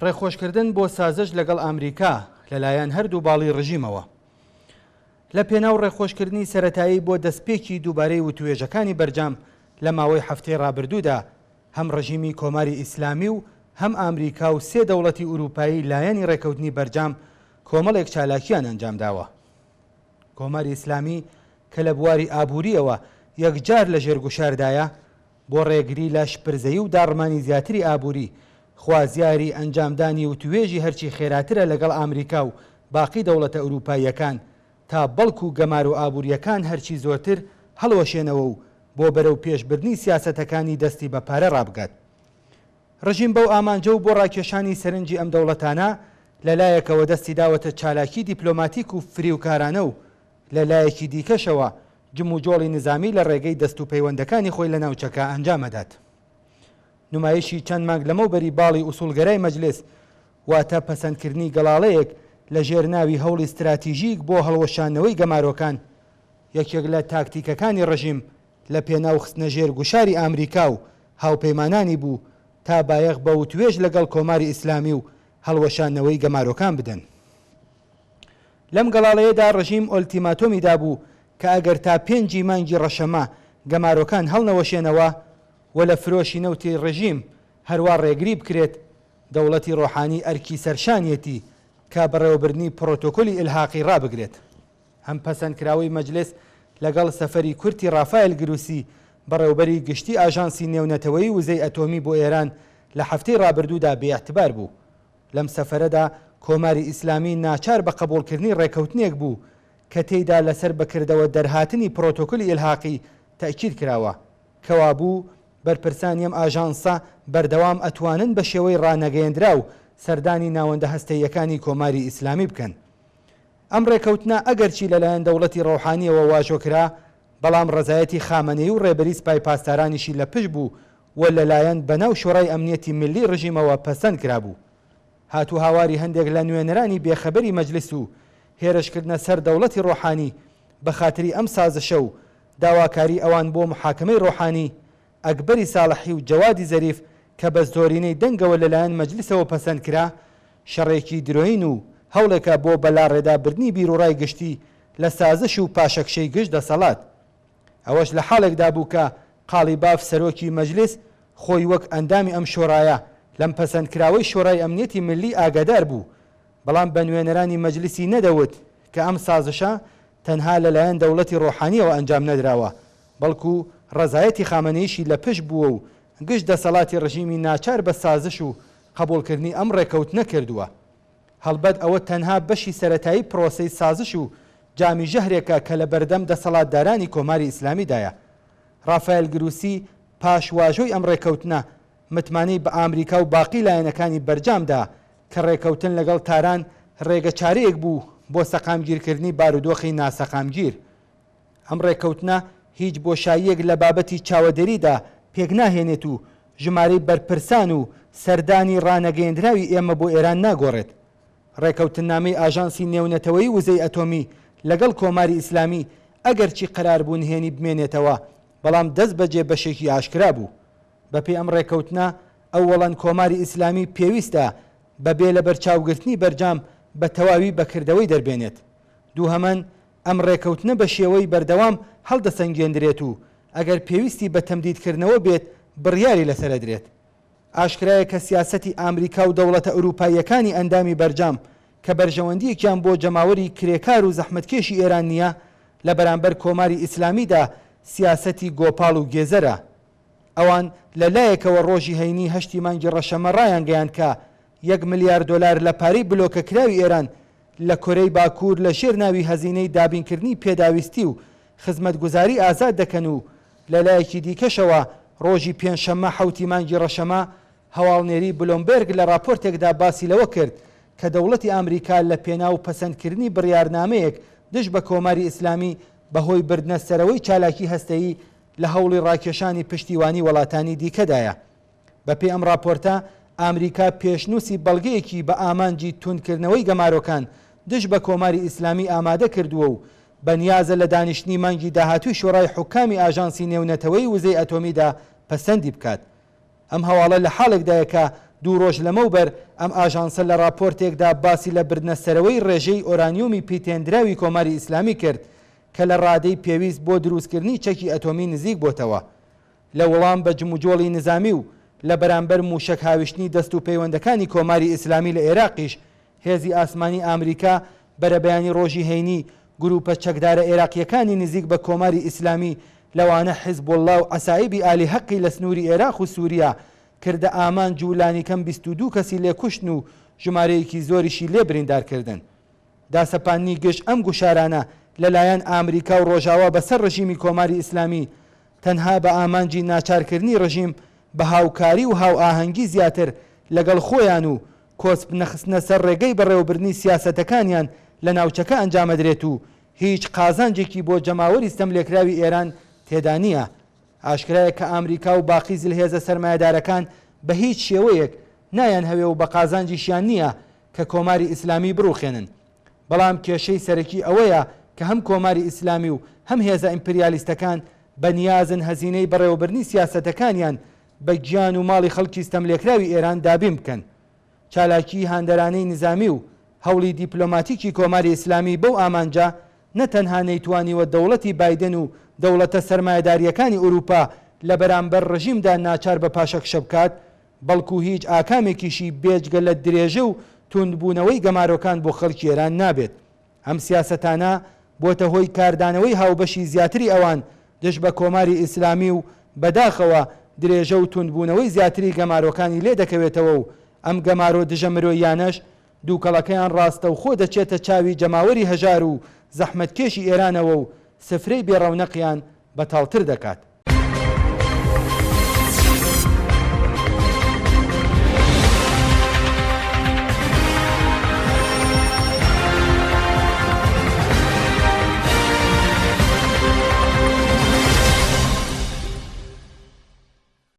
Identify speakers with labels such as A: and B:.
A: ڕێخۆشکردن بۆ سازش لەگەڵ ئەمریکا لەلایەن هەردوو باڵی ڕژیمەوە. لە پێناو ڕێخۆشکردنی سەرەتایی بۆ دەستپێکی دووبارەی وتوێژەکانی بەرجام لە ماوەی هەفتەی ڕابردوودا هەم ڕژیمی کۆماری ئیسلامی و هەم ئەمریکا و سێ دەوڵەتی ئوروپایی لایەنی ڕێکەوتنی بەرجام کۆمەڵێک چالاکیان ئەنجام داوە. کۆماری ئیسلامی کە لە بواری ئابووریەوە یەکجار لە ژێرگوشاردایە بۆ ڕێگری لە شپرزەیی و داڕمانی زیاتری ئابووری خوازیاری ئەنجامدانی وتوێژی هەرچی خێراترە لەگەڵ ئەمریکا و باقی دەوڵەتە ئوروپاییەکان تا بەڵکو و گەمار و ئابووریەکان هەرچی زۆرتر هەڵوەشێنەوە و بۆ بەرەو پێشبردنی سیاسەتەکانی دەستی بە پارە ڕابگات. ڕژیم بەو ئامانجە و بۆ ڕاکێشانی سەرنجی ئەم دەوڵەتانە لەلایەکەوە دەستی داوەتە چالاکی دیپلۆماتیک و فریوکارانە و لەلایەکی دیکەشەوە جم و جۆڵی نظامی لە ڕێگەی دەست و پەیوەندەکانی خۆی لە ناوچەکە ئەنجامەدات. نمایشی چەند مانگ لەمەوبەری باڵی ئوسوڵگەرای مەجلس واتە پەسەندکردنی گەڵاڵەیەک لە ژێرناوی هەوڵی استراتیژیک بۆ هەڵوەشانەوەی گەمارۆکان یەکێک لە تاکتیکەکانی ڕژیم لە پێناو خستنە ژێر گوشاری ئەمریکا و هاوپەیمانانی بوو تا بایەخ بە وتوێژ لەگەڵ کۆماری ئیسلامی و هەڵوەشانەوەی گەمارۆکان بدەن. لەم گەڵاڵەیەدا ڕژیم ئۆلتیماتۆمی دابوو کە ئەگەر تا 5 مانگی ڕەشەمە گەمارۆکان هەڵنەوەشێنەوە و لە فرۆشی نەوتی ڕژیم هەروە ڕێگری بکرێت دەوڵەتی ڕۆحانی ئەرکی سەرشانیەتی کا بەڕێوەبردنی پرۆتۆکۆلی ئیلحاقی ڕابگرێت. هەم پەسەندکراوەی مەجلس لەگەڵ سەفەری کورتی ڕافایل گروسی بەڕێوەبەری گشتی ئاژانسی نێونەتەوەی وزەی ئەتۆمی بۆ ئێران لە هەفتەی ڕابردوودا بێئەتبار بوو. لەم سەفەرەدا کۆماری ئیسلامی ناچار بە قبوڵکردنی ڕێکەوتنێک بوو کە تێیدا لەسەر بەکردەوە دەرهاتنی پرۆتۆکۆلی ئیلحاقی تاکید کراوە کەوا بوو بەرپرسانی ئەم ئاژانسە بەردەوام ئەتوانن بە شێوەی ڕانەگەیەندرا و سەردانی ناوەندە هەستەیەکانی کۆماری ئیسلامی بکەن. ئەم ڕێکەوتنە ئەگەرچی لەلایەن دەوڵەتی ڕۆحانیەوە واژۆکرا بەڵام ڕزایەتی خامنەیی و ڕێبەری سپای پاسدارانیشی لە پشت بوو و لەلایەن بەناو شۆڕای ئەمنیەتی ملی ڕژیمەوە پەسەند کرابوو. هاتوو هاواری هەندێک لە نوێنەرانی بێخەبەری مەجلس و هێرشکردنە سەر دەوڵەتی ڕۆحانی بە خاتری ئەم سازشە و داواکاری ئەوان بۆ محاکمەی ڕۆحانی ئەکبەری ساڵحی و جەوادی زەریف کە بە زۆرینەی دەنگەوە لەلایەن مەجلسەوە پەسەند کرا شەڕێکی درۆین و هەوڵێکە بۆ بەلاڕێدابردنی بیرۆڕای گشتی لە سازش و پاشەکشەی گشت دەسەڵات. ئەوەش لە حاڵێکدا بوو کە قاڵیباف سەرۆکی مەجلس خۆی وەک ئەندامی ئەم شۆڕایە لەم پەسەندکراوەی شۆڕای ئەمنیەتی ملی ئاگادار بوو، بەڵام بە نوێنەرانی مەجلیسی نەدەوت کە ئەم سازشە تەنها لەلایەن دەوڵەتی ڕۆحانیەوە ئەنجام نەدراوە، بەڵکو ڕزایەتی خامنەییشی لە پشت بووە و گشت دەسەڵاتی ڕژیمی ناچار بە سازش و قبوڵکردنی ئەم ڕێکەوتنە کردووە. هەڵبەت ئەوە تەنها بەشی سەرەتایی پرۆسەی سازش و جامی ژەهرێکە کە لە بەردەم دەسەڵاتدارانی کۆماری ئیسلامیدایە. ڕافایل گروسی پاش واژۆی ئەم ڕێکەوتنە متمانەی بە ئامریکا و باقی لایەنەکانی بەرجامدا کە ڕێکەوتن لەگەڵ تاران ڕێگە چارەیەک بوو بۆ سەقامگیرکردنی بارودۆخی ناسەقامگیر. ئەم ڕێکەوتنە هیچ بۆشاییەک لە بابەتی چاوەدەریدا پێک ناهێنێت و ژمارەی بەرپرسان و سەردانی ڕانەگەیەندراوی ئێمە بۆ ئێران ناگۆڕێت. ڕێکەوتنامەی ئاژانسی نێونەتەوەی وزەی ئەتۆمی لەگەڵ کۆماری ئیسلامی ئەگەرچی قەرار بوو نهێنی بمێنێتەوە بەڵام دەست بەجێ بەشێکی ئاشکرا بوو. بەپێی ئەم ڕێکەوتنە ئەوەڵەن کۆماری ئیسلامی پێویستە بەبێ لە بەرچاوگرتنی بەرجام بە تەواوی بەکردەوەی دەربێنێت. دووهەمەن ئەم ڕێکەوتنە بە شێوەی بەردەوام هەڵدەسەنگێندرێت و ئەگەر پێویستی بە تەمدیدکردنەوە بێت بڕیاری لەسەرەدرێت. ئاشکرایە کە سیاسەتی ئامریکا و دەوڵەتە ئەوروپاییەکانی ئەندامی بەرجام کە بەرژەوەندیەکیان بۆ جەماوەری کرێکار و زەحمەتکێشی ئێران نییە لە بەرامبەر کۆماری ئیسلامیدا سیاسەتی گۆپاڵ و گێزەرە. ئەوان لەلایەکەوە ڕۆژی هەینی 8 مانگی ڕەشەمە ڕایان گەیاند کە 1 ملیارد دلار لە پارەی بلۆکە کراوی ئێران لە کۆرەی باکوور لە ژێر ناوی هەزینەی دابینکردنی پێداویستی و خزمەتگوزاری ئازاد دەکەن و لەلایەکی دیکەشەوە ڕۆژی پێنجشەممە 7 مانگی ڕەشەمە هەواڵنێری بلۆمبێرگ لە راپۆرتێکدا باسی لەوە کرد کە دەوڵەتی ئەمریکا لە پێناو پەسەندکردنی بڕیارنامەیەک دژ بە کۆماری ئیسلامی بەهۆی بردنە سەرەوەی چالاکی هەستەیی لە هەوڵی ڕاکێشانی پشتیوانی وڵاتانی دیکەدایە. بەپێی ئەم راپۆرتە ئەمریکا پێشنووسی بەڵگەیەکی بە ئامانجی توندکردنەوەی گەمارۆکان دژ بە کۆماری ئیسلامی ئامادە کردووە و بەنیازە لە دانیشتنی مانگی داهاتووی شۆڕای حوکامی ئاژانسی نێونەتەوەی وزەی ئەتۆمیدا پەسەندی بکات. ئەم هەواڵە لە حاڵێکدایە کە دوو ڕۆژ لەمەوبەر ئەم ئاژانسە لە راپۆرتێکدا باسی لە بردنەسەرەوەی ڕێژەی ئۆرانیومی پیتێنراوی کۆماری ئیسلامی کرد کە لە ڕادەی پێویست بۆ دروستکردنی چەکی ئەتۆمی نزیک بۆتەوە لە وەڵام بە جموجۆڵی نظامی و لە بەرامبەر موشک هاویشتنی دەست و پەیوەندەکانی کۆماری ئیسلامی لە عێراقیش هێزی ئاسمانی ئامریکا بەرەبەیانی ڕۆژی هەینی گروپە چەکدارە عێراقیەکانی نزیک بە کۆماری ئیسلامی لەوانە حیزب الله و عەسایبی ئالی حەقی لە سنووری عێراق و سووریا کردە ئامان جوولانی کەم 22 کەسی لێکوشتن و ژمارەیەکی زۆریشی لێ بریندارکردن. داسەپانی گشت ئەم گوشارانە لەلایەن ئامریکا و ڕۆژاوا بەسەر ڕژیمی کۆماری ئیسلامی تەنها بە ئامانجی ناچارکردنی ڕژیم بە هاوکاری و هاو ئاهەنگی زیاتر لەگەڵ خۆیان و کۆسپ نەخستنە سەر ڕێگەی بەڕێوەبردنی سیاسەتەکانیان لە ناوچەکە ئەنجامەدرێت و هیچ قازانجێکی بۆ جەماوەری ستەملێکراوی ئێران تێدا نییە. ئاشکرایە کە ئامریکا و باقی زلهێزە سەرمایەدارەکان بە هیچ شێوەیەک نایان هەوێ و بە قازانجیشیان نییە کە کۆماری ئیسلامی بڕوخێنن. بەڵام کێشەی سەرەکی ئەوەیە کە هەم کۆماری ئیسلامی و هەم هێزە ئیمپریالیستەکان بەنیازن هەزینەی بەڕێوەبردنی سیاسەتەکانیان بە گیان و ماڵی خەڵکی ستەملێکراوی ئێران دابین بکەن. چالاکی هاندەرانەی نظامی و هەوڵی دیپلۆماتیکی کۆماری ئیسلامی بەو ئامانجا نەتەنها نەیتوانیوە دەوڵەتی بایدن و دەوڵەتە سەرمایەداریەکانی ئوروپا لە بەرامبەر ڕژیمدا ناچار بە پاشەکشە بکات بەڵکو هیچ ئاکامێکیشی بێجگە لە درێژە و توندبوونەوەی گەمارۆکان بۆ خەڵکی ئێران نابێت. ئەم سیاسەتانە بۆتە هۆی کاردانەوەی هاوبەشی زیاتری ئەوان دژ بە کۆماری ئیسلامی و بەداخەوە درێژە و توندبوونەوەی زیاتری گەمارۆکانی لێ دەکەوێتەوە و ئەم گەمارۆ دژە مرۆیانەش دووکەڵەکەیان ڕاستە و خۆ دەچێتە چاوی جەماوەری هەژار و زەحمەتکێشی ئێرانەوە و سفرەی بێڕەونەقیان بەتاڵتر دەکات.